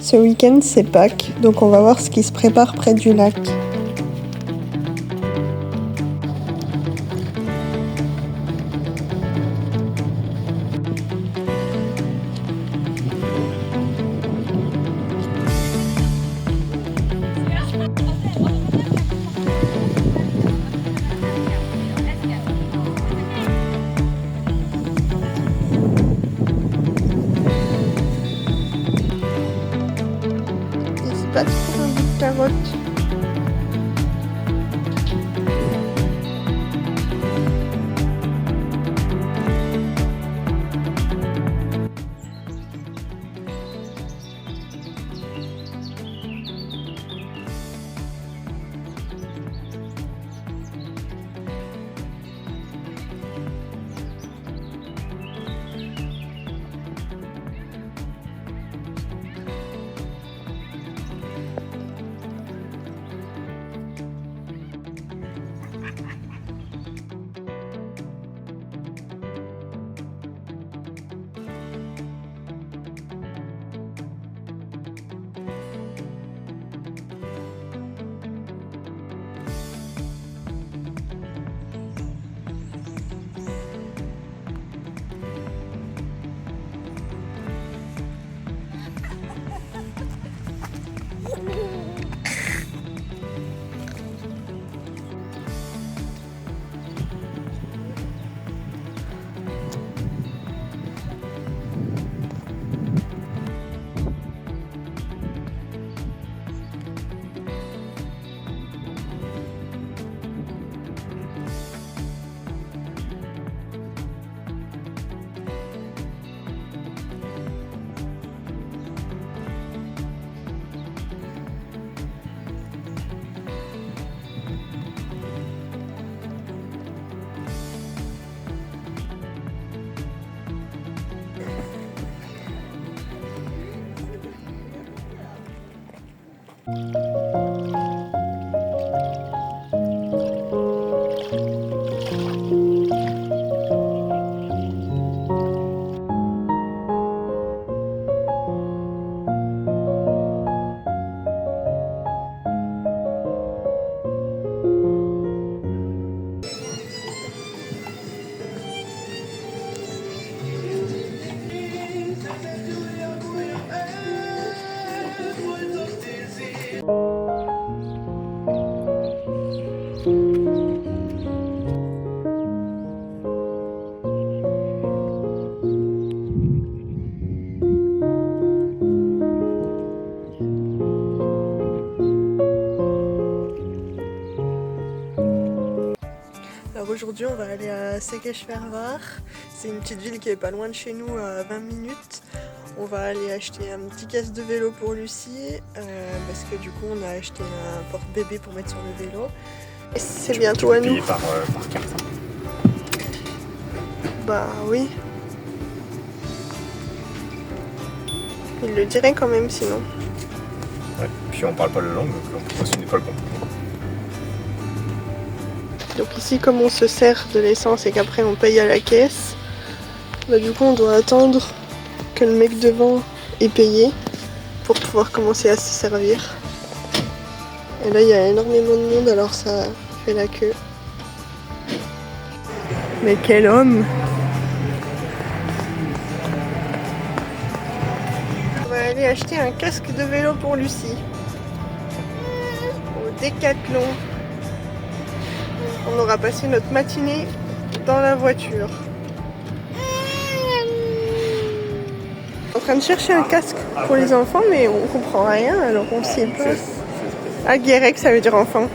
Ce week-end, c'est Pâques, donc on va voir ce qui se prépare près du lac. Ici, pas trop un bout de carotte. Alors aujourd'hui on va aller à Székesfehérvár, c'est une petite ville qui est pas loin de chez nous à 20 minutes. On va aller acheter un petit casque de vélo pour Lucie parce que du coup on a acheté un porte-bébé pour mettre sur le vélo. Et c'est bientôt à nous. Par carte. Bah oui. Il le dirait quand même sinon. Ouais, puis on parle pas la langue, donc on peut aussi ne pas le comprendre. Donc ici comme on se sert de l'essence et qu'après on paye à la caisse, bah du coup on doit attendre que le mec devant ait payé pour pouvoir commencer à se servir. Et là il y a énormément de monde alors ça fait la queue. Mais quel homme! On va aller acheter un casque de vélo pour Lucie au Décathlon. On aura passé notre matinée dans la voiture. En train de chercher un casque pour les enfants, mais on comprend rien, alors on sait pas. Ah, Guérec, ça veut dire enfant.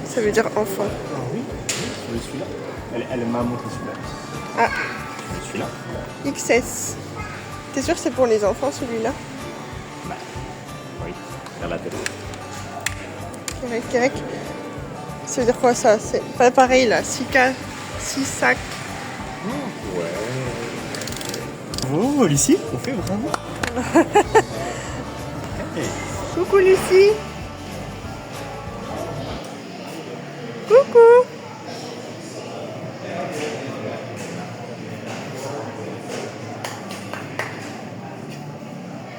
Ça veut dire enfant. Ah oui, celui-là. Elle m'a montré celui-là. Ah, Celui-là. XS. T'es sûr que c'est pour les enfants celui-là? Bah, oui, vers la tête. Guérec. Ça veut dire quoi ça? C'est pas pareil là. 6 sacs. Ouais. Oh, Lucie, on fait vraiment. Hey. Coucou Lucie. Coucou.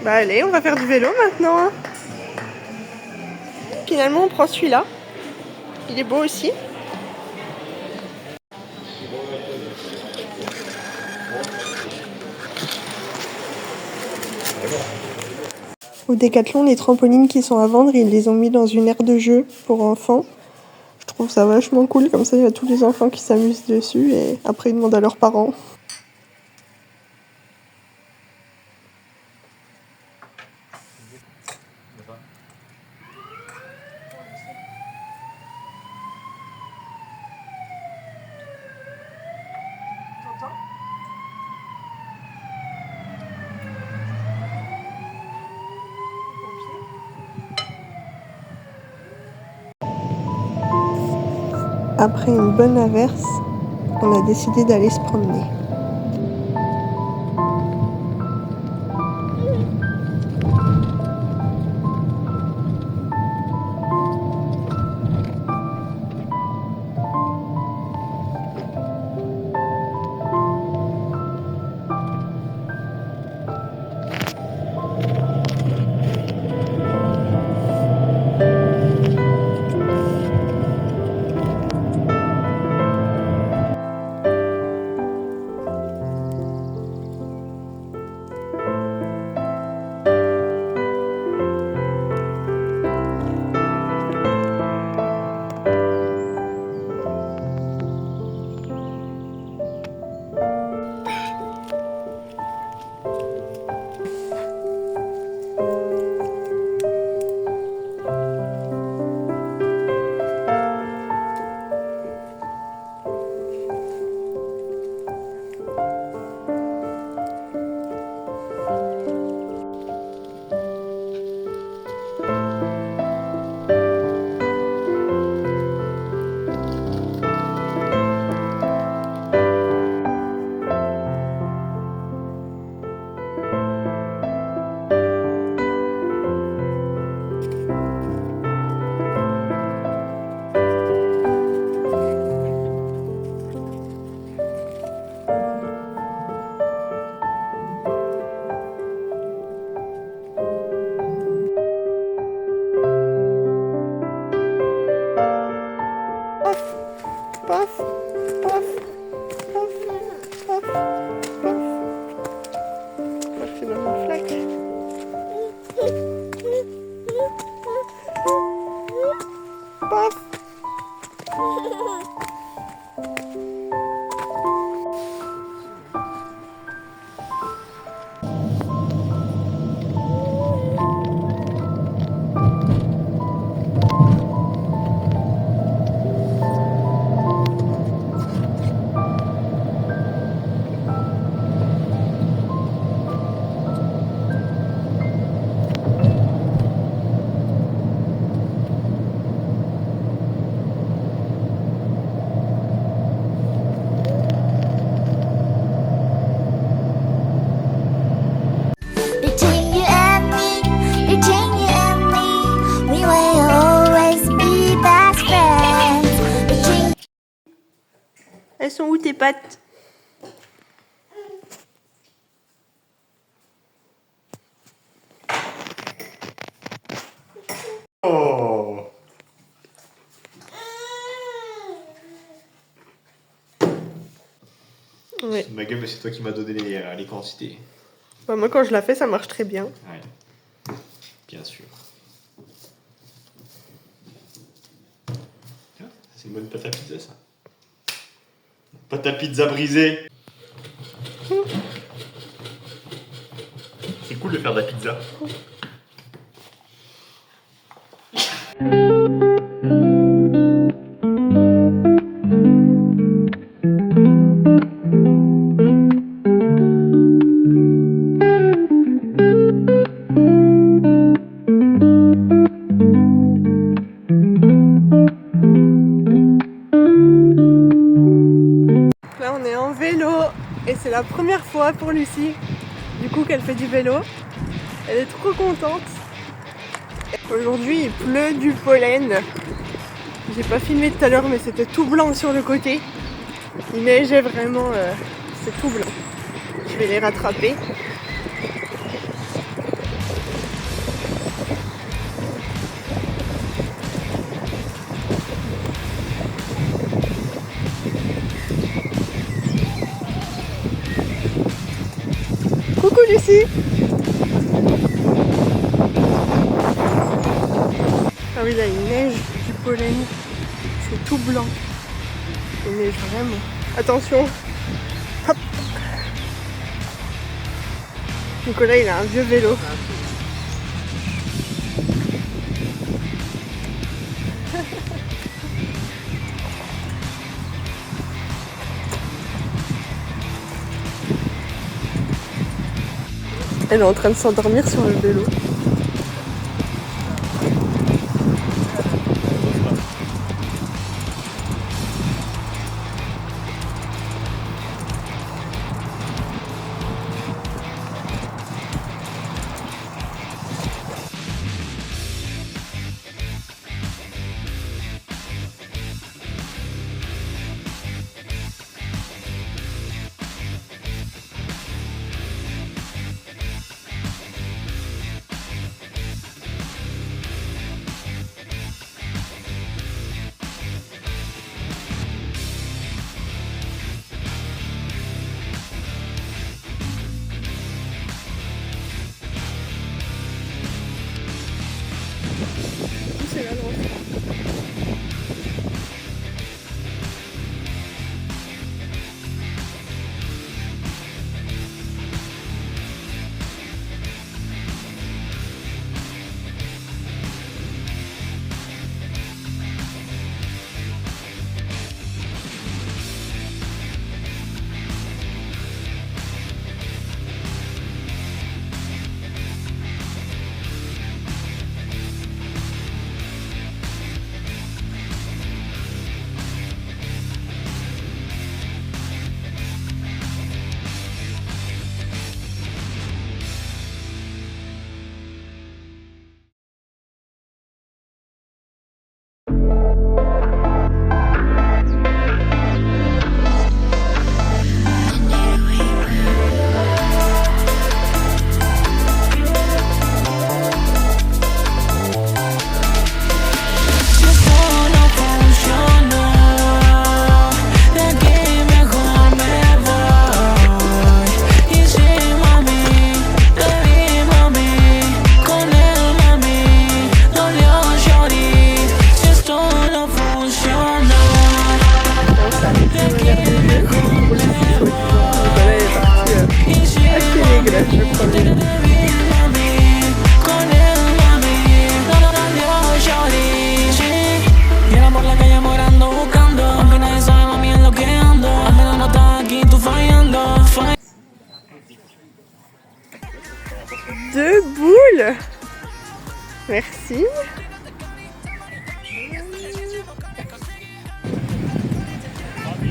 Bah allez, on va faire du vélo maintenant. Hein. Finalement, on prend celui-là. Il est beau aussi. Au Décathlon, les trampolines qui sont à vendre, ils les ont mis dans une aire de jeu pour enfants. Je trouve ça vachement cool, comme ça il y a tous les enfants qui s'amusent dessus et après ils demandent à leurs parents. Après une bonne averse, on a décidé d'aller se promener. Paf, paf, paf, paf, paf. Paf, c'est dans une flaque. Paf. Elles sont où tes pattes? Oh. Ouais. Ma gueule, c'est toi qui m'as donné les quantités. Bah, moi quand je la fais ça marche très bien. Ouais. Bien sûr. C'est une bonne pâte à pizza ça. Pâte à pizza brisée. C'est cool de faire de la pizza. Là on est en vélo et c'est la première fois pour Lucie du coup qu'elle fait du vélo. Elle est trop contente. Aujourd'hui il pleut du pollen. J'ai pas filmé tout à l'heure mais c'était tout blanc sur le côté. Il neigeait vraiment, c'est tout blanc. Je vais les rattraper. Lucie. Ah oui, là il neige du pollen. C'est tout blanc. Il neige vraiment. Attention. Hop. Nicolas il a un vieux vélo. Elle est en train de s'endormir sur le vélo. C'est la lance. Deux boules. Merci.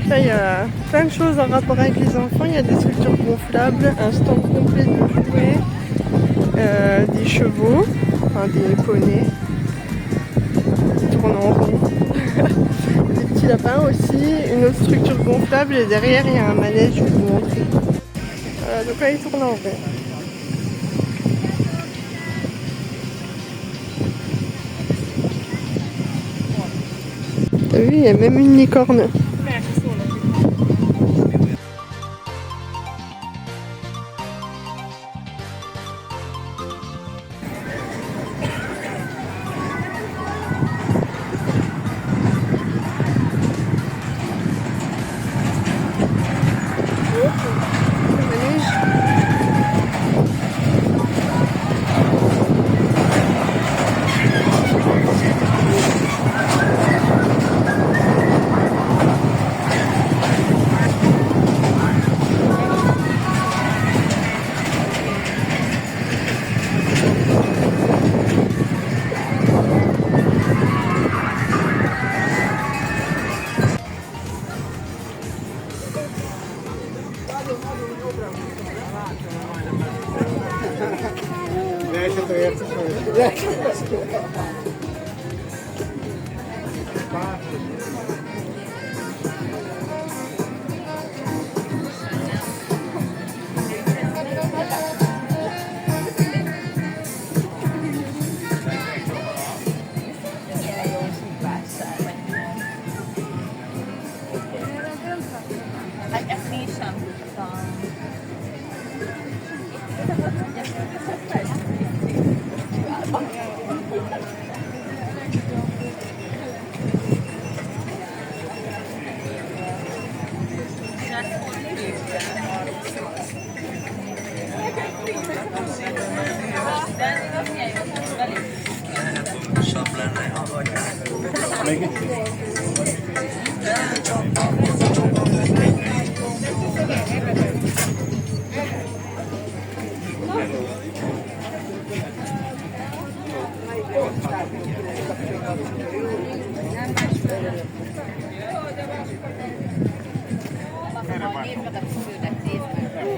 Là, il y a plein de choses en rapport avec les enfants. Il y a des structures gonflables, un stand complet de jouets, des chevaux, enfin des poneys qui tournent en rond. Des petits lapins aussi, une autre structure gonflable et derrière il y a un manège, je vais vous montrer. Voilà, donc là il tourne en rond. T'as vu, il y a même une licorne.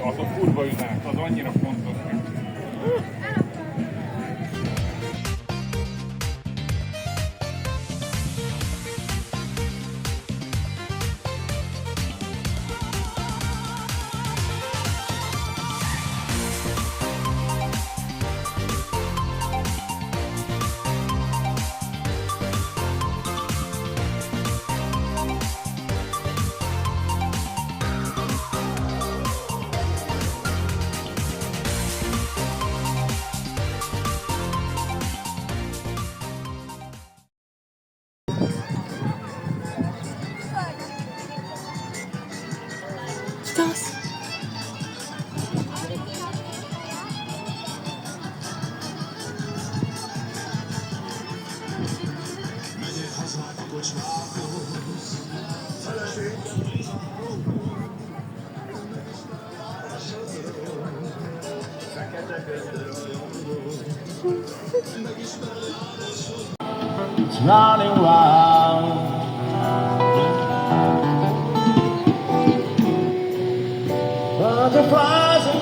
Az a kurva üzenet, az annyira fontos. Danse. It's running wild. Butterflies and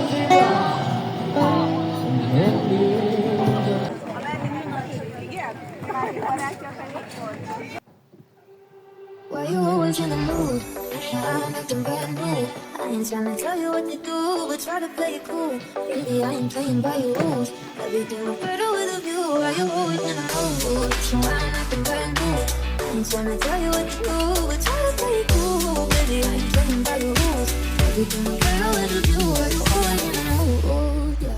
Why you always in the mood? I'm acting brand new. I ain't trying to tell you what to do, but try to play it cool. Baby, I ain't playing by your rules. Everything look better with a view. Why you always in the mood? So I'm acting brand new. I ain't trying to tell you what to do, but try to play it cool. Baby, I ain't playing by your rules. Everything look better with a view. Why you always in the mood? Yeah.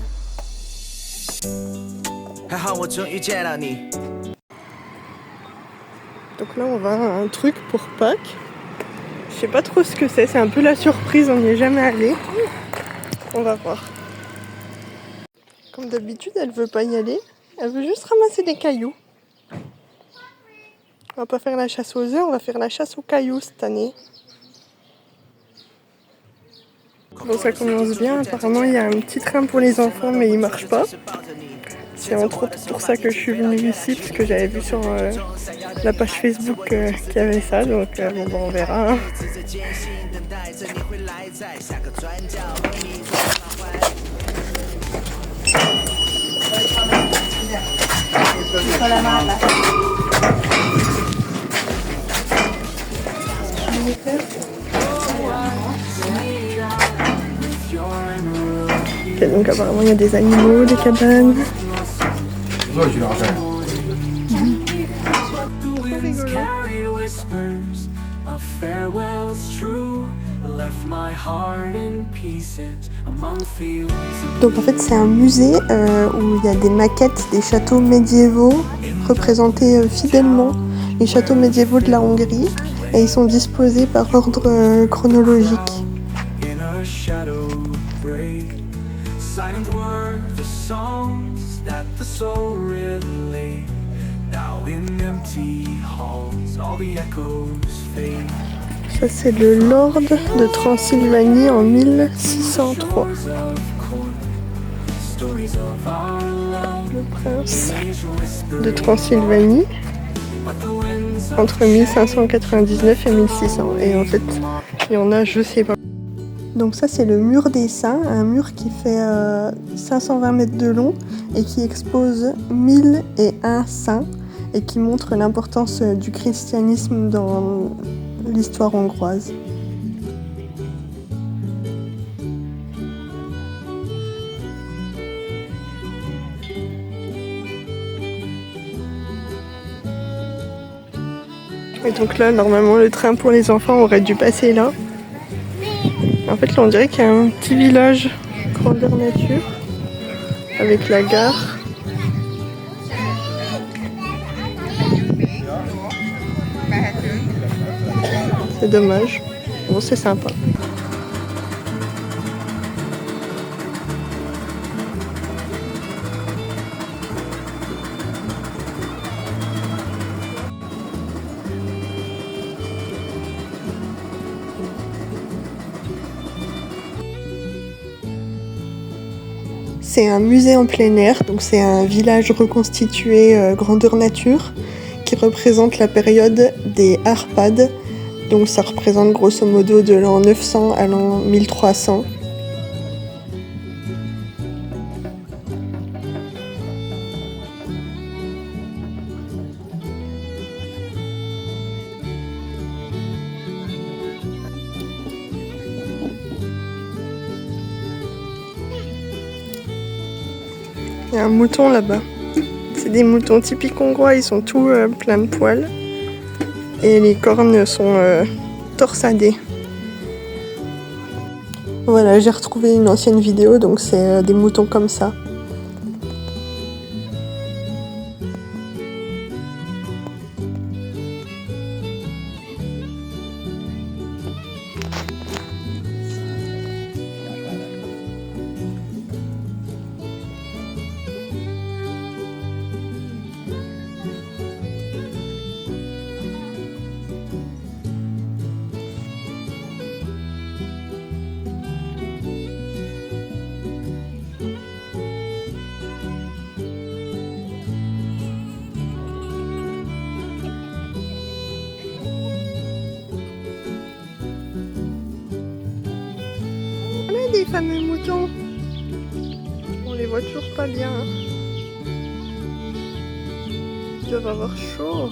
还好我终于见到你。 Donc là on va à un truc pour Pâques. Je sais pas trop ce que c'est un peu la surprise, on n'y est jamais allé. On va voir. Comme d'habitude elle veut pas y aller, elle veut juste ramasser des cailloux. On va pas faire la chasse aux œufs, on va faire la chasse aux cailloux cette année. Bon, ça commence bien, apparemment il y a un petit train pour les enfants mais il marche pas. C'est entre autres pour ça que je suis venue ici, parce que j'avais vu sur la page Facebook qu'il y avait ça, donc bon, on verra. Hein. Ok, donc apparemment il y a des animaux, des cabanes. Donc en fait c'est un musée où il y a des maquettes des châteaux médiévaux représentés fidèlement, les châteaux médiévaux de la Hongrie, et ils sont disposés par ordre chronologique. Ça c'est le Lord de Transylvanie en 1603. Le prince de Transylvanie entre 1599 et 1600. Et en fait, il y en a je sais pas. Donc ça c'est le mur des saints, un mur qui fait 520 mètres de long et qui expose 1001 saints et qui montre l'importance du christianisme dans l'histoire hongroise. Et donc là, normalement, le train pour les enfants aurait dû passer là. En fait, là, on dirait qu'il y a un petit village grandeur nature. avec la gare. C'est dommage. Bon, c'est sympa. C'est un musée en plein air, donc c'est un village reconstitué grandeur nature qui représente la période des Arpades. Donc ça représente grosso modo de l'an 900 à l'an 1300. Il y a un mouton là-bas. C'est des moutons typiques hongrois, ils sont tous pleins de poils. Et les cornes sont torsadées. Voilà, j'ai retrouvé une ancienne vidéo, donc c'est des moutons comme ça. Voilà des fameux moutons. On les voit toujours pas bien. Ils doivent avoir chaud.